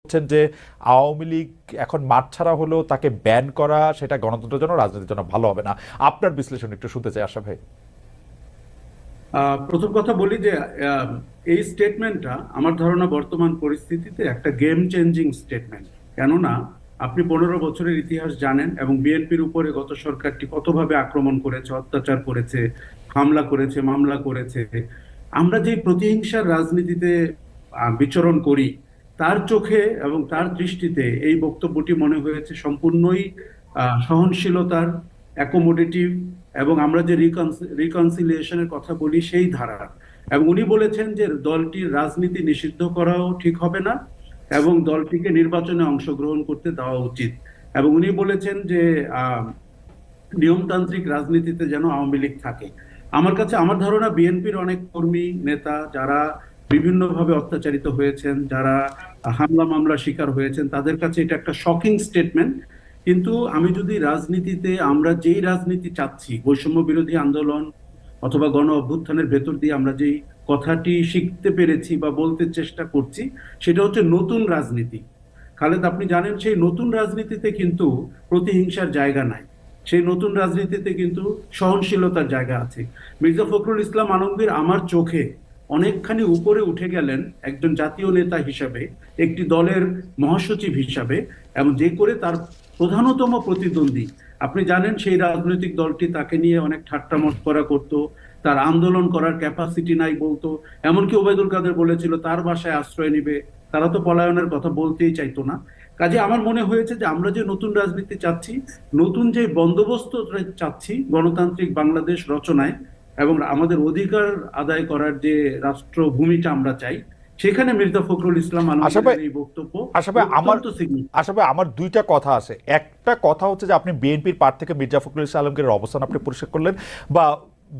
বলছেন যে আওয়ামী লীগ এখন মাঠ ছাড়া হলেও তাকে ব্যান করা সেটা গণতন্ত্রের জন্য রাজনীতির জন্য ভালো হবে না। আপনার বিশ্লেষণ একটু শুনতে চাই আশা ভাই। প্রথম কথা বলি যে আহ, এই স্টেটমেন্টটা আমার ধারণা বর্তমান পরিস্থিতিতে একটা গেম চেঞ্জিং স্টেটমেন্ট। কেননা আপনি 15 বছরের ইতিহাস জানেন এবং বিএনপির উপরে গত সরকারটি কতভাবে আক্রমণ করেছে, অত্যাচার করেছে, হামলা করেছে, মামলা করেছে। আমরা যে প্রতিহিংসার রাজনীতিতে বিচরণ করি, তার চোখে এবং তার দৃষ্টিতে এই বক্তব্যটি মনে হয়েছে সম্পূর্ণই সহনশীলতার, অ্যাকোমোডেটিভ, এবং আমরা যে রিকনসিলিয়েশনের কথা বলি সেই ধারা। এবং উনি বলেছেন যে দলটির রাজনীতি নিষিদ্ধ করাও ঠিক হবে না এবং দলটিকে নির্বাচনে অংশগ্রহণ করতে দেওয়া উচিত। এবং উনি বলেছেন যে নিয়মতান্ত্রিক রাজনীতিতে যেন আওয়ামী লীগ থাকে। আমার কাছে আমার ধারণা বিএনপির অনেক কর্মী নেতা যারা বিভিন্নভাবে অত্যাচারিত হয়েছেন, যারা হামলা মামলার শিকার হয়েছেন, তাদের কাছে এটা একটা শকিং স্টেটমেন্ট। কিন্তু আমি যদি রাজনীতিতে আমরা যেই রাজনীতি চাচ্ছি, বৈষম্য বিরোধী আন্দোলন অথবা গণ অভ্যুত্থানের ভেতর দিয়ে আমরা যেই কথাটি শিখতে পেরেছি বা বলতে চেষ্টা করছি, সেটা হচ্ছে নতুন রাজনীতি। খালেদ, আপনি জানেন সেই নতুন রাজনীতিতে কিন্তু প্রতিহিংসার জায়গা নাই। সেই নতুন রাজনীতিতে কিন্তু সহনশীলতার জায়গা আছে। মির্জা ফখরুল ইসলাম আলমগীর আমার চোখে অনেকখানি উপরে উঠে গেলেন একজন জাতীয় নেতা হিসাবে, একটি দলের মহাসচিব হিসাবে, এবং যে করে তার প্রধানতম প্রতিদ্বন্দ্বী, আপনি জানেন সেই রাজনৈতিক দলটি তাকে নিয়ে অনেক ঠাট্টা মস্করা করতো, তার আন্দোলন করার ক্যাপাসিটি নাই বলতো। এমনকি ওবায়দুল কাদের বলেছিল তার বাসায় আশ্রয় নিবে, তারা তো পলায়নের কথা বলতেই চাইতো না। কাজে আমার মনে হয়েছে যে আমরা যে নতুন রাজনীতি চাচ্ছি, নতুন যে বন্দোবস্ত চাচ্ছি গণতান্ত্রিক বাংলাদেশ রচনায়, এবং আমাদের অধিকার আদায় করার যে রাষ্ট্রভূমিটা আমরা চাই, সেখানে মির্জা ফখরুল ইসলাম আশা ভাই, আলমগীরের এই বক্তব্য আশা ভাই আমার অত্যন্ত সিগনিফিকেন্ট। আশা ভাই আমার দুইটা কথা আছে। একটা কথা হচ্ছে যে আপনি বিএনপির পার থেকে মির্জা ফখরুল ইসলাম আলমগীরের অবস্থান আপনি পরিষ্কার করলেন বা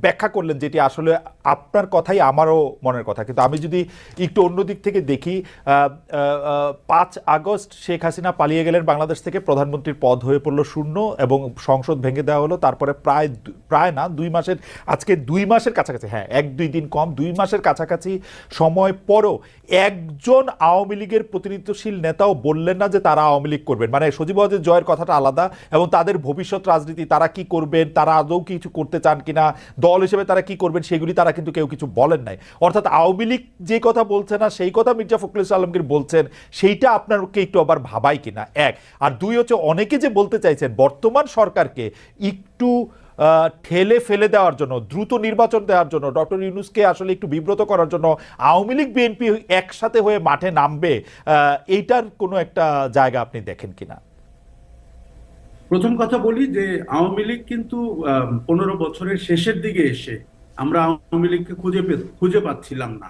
ব্যাখ্যা করলেন, যেটি আসলে আপনার কথাই আমারও মনের কথা। কিন্তু আমি যদি একটু অন্য দিক থেকে দেখি, 5 আগস্ট শেখ হাসিনা পালিয়ে গেলেন বাংলাদেশ থেকে, প্রধানমন্ত্রীর পদ হয়ে পড়লো শূন্য এবং সংসদ ভেঙে দেওয়া হলো। তারপরে প্রায় না 2 মাসের, আজকে 2 মাসের কাছাকাছি, হ্যাঁ 1-2 দিন কম, 2 মাসের কাছাকাছি সময় পরও একজন আওয়ামী লীগের প্রতিনিধিত্বশীল নেতাও বললেন না যে তারা আওয়ামী লীগ করবেন। মানে সজীবদের জয়ের কথাটা আলাদা, এবং তাদের ভবিষ্যৎ রাজনীতি তারা কি করবেন, তারা আদৌ কিছু করতে চান কিনা, দল হিসেবে তারা কি করবেন, সেগুলি তারা কিন্তু কেউ কিছু বলেন নাই। অর্থাৎ আওয়ামী লীগ যে কথা বলছে না সেই কথা মির্জা ফখরুল ইসলাম আলমগীর বলছেন, সেইটা আপনাকে একটু আবার ভাবাই কিনা, এক। আর দুই হচ্ছে, অনেকে যে বলতে চাইছেন বর্তমান সরকারকে একটু ঠেলে ফেলে দেওয়ার জন্য, দ্রুত নির্বাচন দেওয়ার জন্য, ডক্টর ইউনূসকে আসলে একটু বিব্রত করার জন্য আওয়ামী লীগ বিএনপি একসাথে হয়ে মাঠে নামবে, এইটার কোনো একটা জায়গা আপনি দেখেন কিনা? প্রথম কথা বলি যে আওয়ামী লীগ কিন্তু 15 বছরের শেষের দিকে এসে আমরা আওয়ামী লীগকে খুঁজে পাচ্ছিলাম না।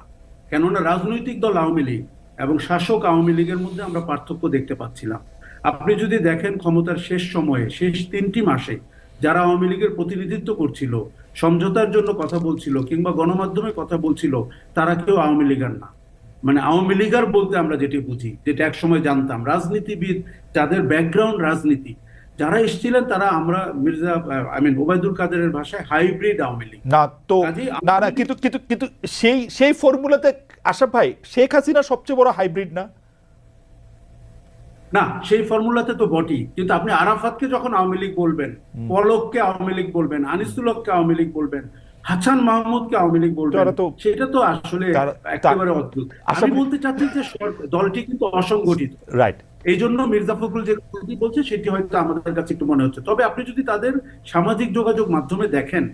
কেননা রাজনৈতিক দল আওয়ামী লীগ এবং শাসক আওয়ামী লীগের মধ্যে আমরা পার্থক্য দেখতে পাচ্ছিলাম। আপনি যদি দেখেন ক্ষমতার শেষ সময়ে, শেষ 3টি মাসে যারা আওয়ামী লীগের প্রতিনিধিত্ব করছিল, সমঝোতার জন্য কথা বলছিল কিংবা গণমাধ্যমে কথা বলছিল, তারা কেউ আওয়ামী লীগার না। মানে আওয়ামী লীগার বলতে আমরা যেটি বুঝি, যেটা একসময় জানতাম, রাজনীতিবিদ যাদের ব্যাকগ্রাউন্ড রাজনীতি, যারা এসেছিলেন তারা আমরা মির্জা ওবায়দুল কাদেরের ভাষায় হাইব্রিড আওয়ামী লীগ। না তো, কাজেই না না, আওয়ামী লীগ, কিন্তু কিন্তু কিন্তু সেই সেই ফর্মুলাতে আশরাফ ভাই, শেখ হাসিনা সবচেয়ে বড় হাইব্রিড না? না সেই ফর্মুলাতে তো বটেই, কিন্তু আপনি আরাফাতকে যখন আওয়ামী লীগ বলবেন, পলককে আওয়ামী লীগ বলবেন, আনিসুলককে আওয়ামী লীগ বলবেন, হাসান মাহমুদকে আওয়ামী লীগ বলবেন, তারা তো সেটা তো আসলে একেবারে অদ্ভুত। আমি আশরাফ, বলতে চাচ্ছি যে দলটি কিন্তু অসংগঠিত। রাইট। এই জন্য মির্জা ফখরুল যে কথাটি বলছে সেটি হয়তো আমাদের কাছে একটু মনে হচ্ছে। তবে আপনি যদি তাদের সামাজিক যোগাযোগ মাধ্যমে দেখেন,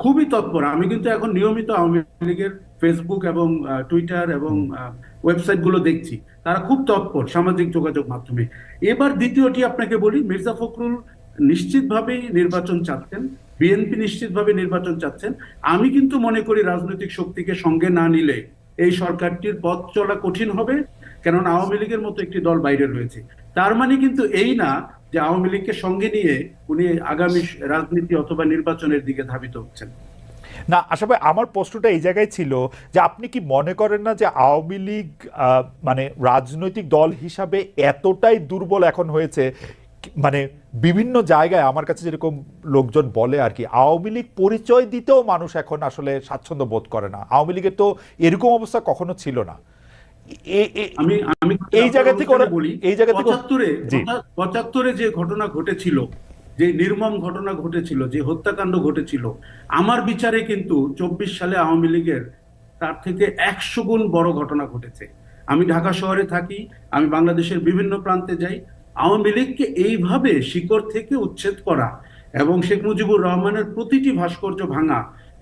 খুবই তৎপর। আমি কিন্তু এখন নিয়মিত আওয়ামী লীগের ফেসবুক এবং টুইটার এবং ওয়েবসাইট গুলো দেখছি, তারা খুব তৎপর সামাজিক যোগাযোগ মাধ্যমে। এবার দ্বিতীয়টি আপনাকে বলি, মির্জা ফখরুল নিশ্চিতভাবেই নির্বাচন চাচ্ছেন, বিএনপি নিশ্চিতভাবে নির্বাচন চাচ্ছেন। আমি কিন্তু মনে করি রাজনৈতিক শক্তিকে সঙ্গে না নিলে এই সরকারটির পথ চলা কঠিন হবে, কেননা আওয়ামী লীগের মতো একটি দল বাইরে রয়েছে। তার মানে কিন্তু এই না যে আওয়ামী লীগকে সঙ্গে নিয়ে উনি আগামী রাজনীতি অথবা নির্বাচনের দিকে ধাবিত হচ্ছেন। না আসলে আমার প্রশ্নটা এই জায়গায় ছিল যে আপনি কি মনে করেন না যে আওয়ামী লীগ মানে রাজনৈতিক দল হিসাবে এতটাই দুর্বল এখন হয়েছে? মানে বিভিন্ন জায়গায় আমার কাছে যেরকম লোকজন বলে আর কি, আওয়ামী লীগ পরিচয় দিতেও মানুষ এখন আসলে স্বাচ্ছন্দ্য বোধ করে না। আওয়ামী লীগের তো এরকম অবস্থা কখনো ছিল না। আমি আমি এই জায়গা থেকে ওরা বলি, এই জায়গা থেকে পঁচাত্তরে জি পঁচাত্তরে যে ঘটনা ঘটেছিল, যে নির্মম ঘটনা ঘটেছিল, যে হত্যাকাণ্ড ঘটেছিল, আমার বিচারে কিন্তু 24 সালে আওয়ামী লীগের তার থেকে 100 গুণ বড় ঘটনা ঘটেছে। আমি ঢাকা শহরে থাকি, আমি বাংলাদেশের বিভিন্ন প্রান্তে যাই। আওয়ামী লীগকে এইভাবে শিকড় থেকে উচ্ছেদ করা এবং শেখ মুজিবুর রহমানের প্রতিটি ভাস্কর্য ভাঙা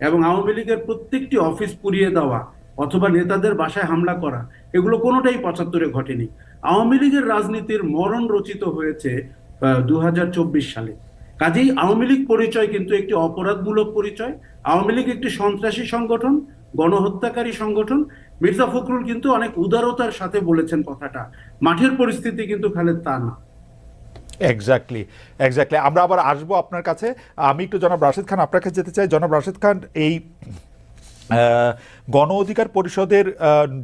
এবং আওয়ামী লীগের প্রত্যেকটি অফিস পুড়িয়ে দেওয়া অথবা নেতাদের বাসায় হামলা করা, এগুলো কোনোটাই 75-এ ঘটেনি। আওয়ামী লীগের রাজনীতির মরণ রচিত হয়েছে 2024 সালে। কাজেই আওয়ামী লীগ পরিচয় কিন্তু একটি অপরাধমূলক পরিচয়। আওয়ামী লীগ একটি সন্ত্রাসী সংগঠন, গণহত্যাকারী সংগঠন। মির্জা ফখরুল কিন্তু অনেক উদারতার সাথে বলেছেন কথাটা, মাঠের পরিস্থিতি কিন্তু খালেদ তা না। Exactly, exactly. আমরা আবার আসবো আপনার কাছে। আমি একটু জনাব রাশেদ খান আপনার কাছে যেতে চাই। জনাব রাশেদ খান, এই গণ অধিকার পরিষদের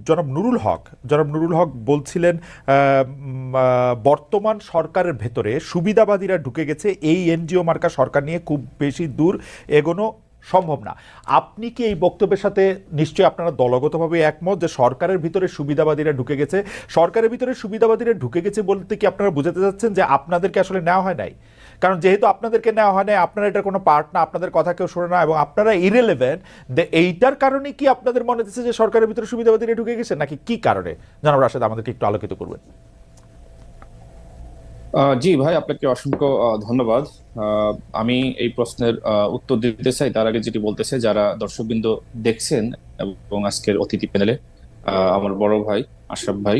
জনাব নুরুল হক বলছিলেন বর্তমান সরকারের ভেতরে সুবিধাবাদীরা ঢুকে গেছে, এই এনজিও মার্কা সরকার নিয়ে খুব বেশি দূর এগোনো সম্ভব না। আপনি কি এই বক্তব্যের সাথে নিশ্চয়ই আপনারা দলগতভাবে একমত যে সরকারের ভিতরে সুবিধাবাদীরা ঢুকে গেছে? সরকারের ভিতরে সুবিধাবাদীরা ঢুকে গেছে বলতে কি আপনারা বুঝাতে চাচ্ছেন যে আপনাদেরকে আসলে নেওয়া হয় নাই? কারণ যেহেতু আপনাদেরকে নেওয়া হয় নাই, আপনারা এটার কোনো পার্ট না, আপনাদের কথা কেউ শোনে না এবং আপনারা ইরেলেভেন্ট, এইটার কারণে কি আপনাদের মনে হচ্ছে যে সরকারের ভিতরে সুবিধাবাদীরা ঢুকে গেছে, নাকি কি কারণে? জনাব রাশেদ আমাদেরকে একটু আলোকিত করবেন। জি ভাই, আপনাকে অসংখ্য ধন্যবাদ। আমি এই প্রশ্নের উত্তর দিতে চাই তার আগে যেটি বলতে চাই, যারা দর্শকবৃন্দ দেখছেন এবং আজকের অতিথি প্যানেলে আমার বড় ভাই আশরাফ ভাই,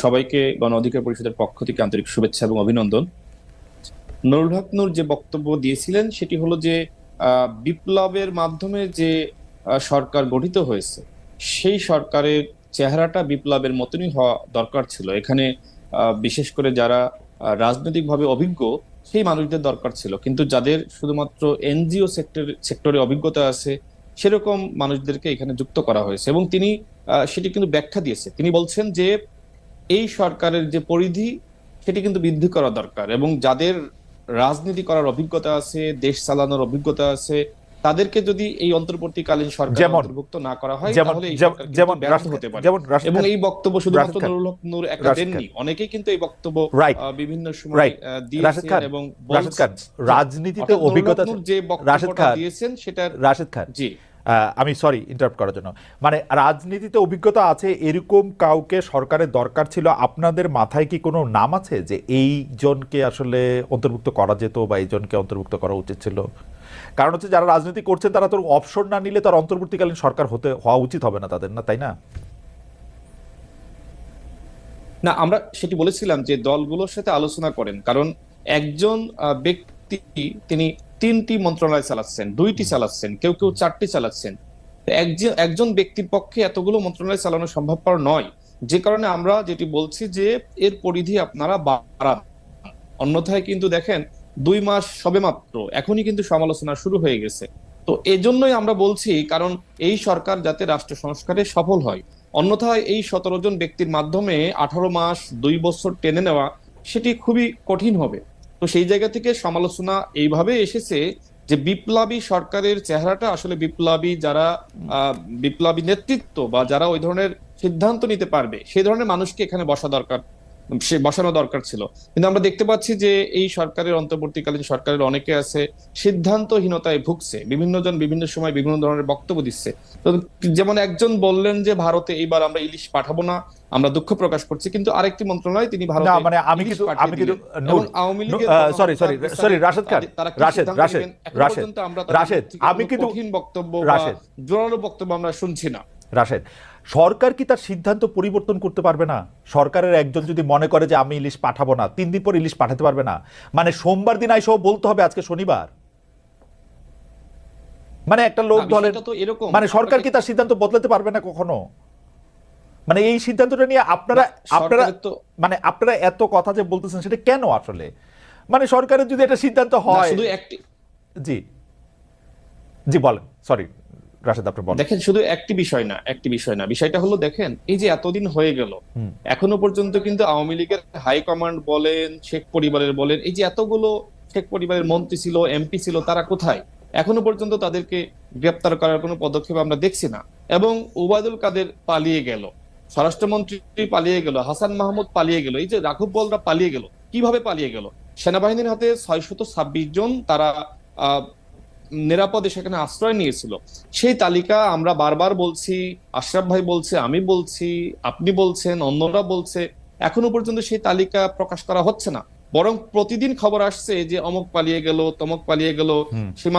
সবাইকে গণ অধিকার পরিষদের পক্ষ থেকে আন্তরিক শুভেচ্ছা এবং অভিনন্দন। নুরুল হক নূর যে বক্তব্য দিয়েছিলেন সেটি হলো যে বিপ্লবের মাধ্যমে যে সরকার গঠিত হয়েছে, সেই সরকারের চেহারাটা বিপ্লবের মতনই হওয়া দরকার ছিল। এখানে বিশেষ করে যারা রাজনৈতিকভাবে অভিজ্ঞ সেই মানুষদের দরকার ছিল, কিন্তু যাদের শুধুমাত্র এনজিও সেক্টরে অভিজ্ঞতা আছে সেরকম মানুষদেরকে এখানে যুক্ত করা হয়েছে। এবং তিনি সেটি কিন্তু ব্যাখ্যা দিয়েছে। তিনি বলছেন যে এই সরকারের যে পরিধি সেটি কিন্তু বৃদ্ধি করা দরকার, এবং যাদের রাজনীতি করার অভিজ্ঞতা আছে, দেশ চালানোর অভিজ্ঞতা আছে, তাদেরকে যদি এই অন্তর্বর্তীকালীন সরকার অন্তর্ভুক্ত না করা হয় তাহলে এই সরকার কিন্তু ব্যর্থ হতে পারে। এবং এই বক্তব্য শুধুমাত্র নুরুল হক নূর একা দেননি, অনেকেই কিন্তু এই বক্তব্য বিভিন্ন সময় দিয়েছেন এবং রাজনীতিতে অভিজ্ঞতা যে বক্তব্যটা দিয়েছেন সেটা। রাশেদ খান, জি, আমি সরি ইন্টারাপ্ট করার জন্য, মানে রাজনীতিতে অভিজ্ঞতা আছে এরকম কাউকে সরকারের দরকার ছিল। আপনাদের মাথায় কি কোনো নাম আছে যে এইজনকে আসলে অন্তর্ভুক্ত করা যেত বা এইজনকে অন্তর্ভুক্ত করা উচিত ছিল? কারণ হচ্ছে যারা রাজনীতি করছেন তারা তো অবসর না নিলে তার অন্তর্বর্তীকালীন সরকার হওয়া উচিত হবে না তাদের, না তাই না? না, আমরা সেটি বলেছিলাম যে দলগুলোর সাথে আলোচনা করেন, কারণ একজন ব্যক্তি তিনি 3টি মন্ত্রণালয় চালাচ্ছেন, 2টি চালাচ্ছেন, কেউ কেউ 4টি চালাচ্ছেন। একজন ব্যক্তির পক্ষে এতগুলো মন্ত্রণালয় চালানো সম্ভবপর নয়, যে কারণে আমরা যেটি বলছি যে এর পরিধি আপনারা বাড়ান। অন্যথায় কিন্তু দেখেন 2 মাস সবে মাত্র, এখনই কিন্তু সমালোচনা শুরু হয়ে গেছে। তো এজন্যই আমরা বলছি, কারণ এই সরকার যাতে রাষ্ট্র সংস্কারে সফল হয়, অন্যথায় এই 17 জন ব্যক্তির মাধ্যমে 18 মাস 2 বছর টেনে নেওয়া সেটি খুবই কঠিন হবে। তো সেই জায়গা থেকে সমালোচনা এইভাবে এসেছে যে বিপ্লবী সরকারের চেহারাটা আসলে যারা বিপ্লবী নেতৃত্ব বা যারা ওই ধরনের সিদ্ধান্ত নিতে পারবে সেই ধরনের মানুষকে এখানে বসানো দরকার ছিল। কিন্তু আমরা দেখতে পাচ্ছি যে এই সরকারের অন্তর্বর্তীকালীন সরকারের অনেকে আছে সিদ্ধান্তহীনতায় ভুগছে, বিভিন্ন জন বিভিন্ন সময় বিভিন্ন ধরনের বক্তব্য দিচ্ছে। তো যেমন একজন বললেন যে ভারতে এইবার আমরা ইলিশ পাঠাবো না, আমরা দুঃখ প্রকাশ করছি, কিন্তু আরেকটি মন্ত্রণালয় তিনি ভারতে মানে আমি কিন্তু আওয়ামী লীগের সরি রাশেদ খান, রাশেদ আমি কিন্তু কঠিন বক্তব্য বা জোরালো বক্তব্য আমরা শুনছি না। রাশেদ, সরকার কি তার সিদ্ধান্ত পরিবর্তন করতে পারবে না? সরকারের একজন যদি মনে করে যে আমি ইলিশ পাঠাবো না, 3 দিন পর ইলিশ পাঠাতে পারবে না? মানে সোমবার দিন আইসব বলতে হবে আজকে শনিবার? মানে একটা লোক দলের, মানে সরকার কি তার সিদ্ধান্ত বদলাতে পারবে না কখনো? মানে এই সিদ্ধান্তটা নিয়ে আপনারা মানে আপনারা এত কথা যে বলতেছেন সেটা কেন আসলে? মানে সরকারের যদি একটা সিদ্ধান্ত হয়, শুধু একটি জি জি বলেন, সরি রাশেদ আপনি বলেন। দেখেন, শুধু একটি বিষয় না, বিষয়টা হলো দেখেন এই যে এতদিন হয়ে গেল, এখনো পর্যন্ত কিন্তু আওয়ামী লীগের হাই কমান্ড বলেন, শেখ পরিবারের বলেন, এই যে এতগুলো শেখ পরিবারের মন্ত্রী ছিল, এমপি ছিল, তারা কোথায়? এখনো পর্যন্ত তাদেরকে গ্রেপ্তার করার কোনো পদক্ষেপ আমরা দেখছি না। এবং ওবায়দুল কাদের পালিয়ে গেল, স্বরাষ্ট্রমন্ত্রী পালিয়ে গেল, হাসান মাহমুদ পালিয়ে গেল, এই যে রাঘব বোয়ালরা পালিয়ে গেল, কিভাবে পালিয়ে গেল? সেনাবাহিনীর হাতে 626 জন তারা নিরাপদে সেখানে আশ্রয় নিয়েছিল। সেই তালিকা আমরা বারবার বলছি, আশরাফ ভাই বলছে, আমি বলছি, আপনি বলছেন, অন্যরা বলছে, এখনো পর্যন্ত সেই তালিকা প্রকাশ করা হচ্ছে না। বরং প্রতিদিন খবর আসছে যে অমুক পালিয়ে গেল, তমুক পালিয়ে গেল, সীমান্ত